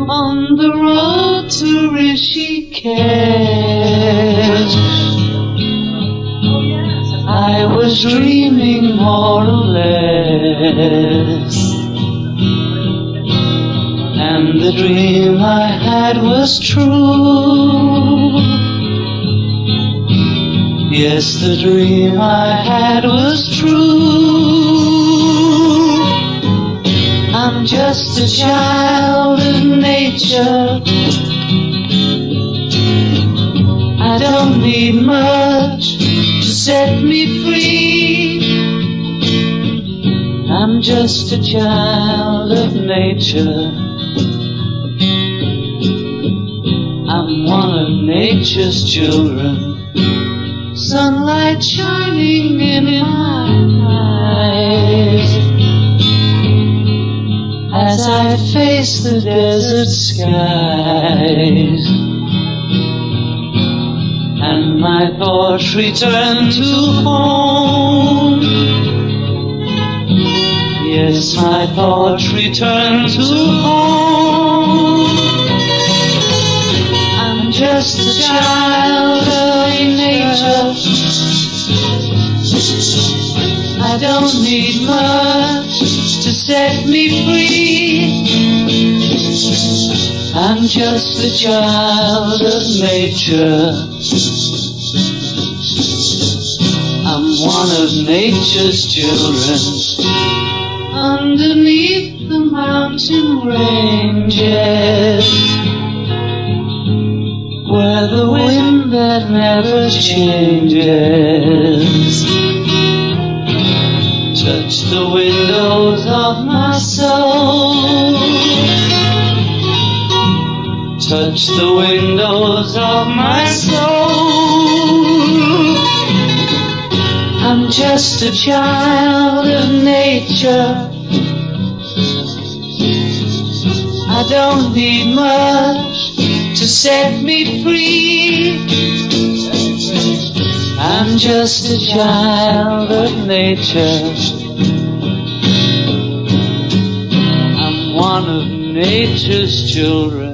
on the road to Rishikesh. I was dreaming more or less, and the dream I had was true. Yes, the dream I had was true. I'm just a child of nature. I don't need much to set me free. I'm just a child of nature. I'm one of nature's children. Sunlight shining in my eyes as I face the desert skies, and my thoughts return to home. Yes, my thoughts return to home. I'm just a child of nature. I don't need much to set me free. I'm just a child of nature. I'm one of nature's children. Underneath the mountain ranges, where the wind that never changes, touch the windows of my soul. Touch the windows of my soul. I'm just a child of nature. I don't need much to set me free. I'm just a child of nature. I'm one of nature's children.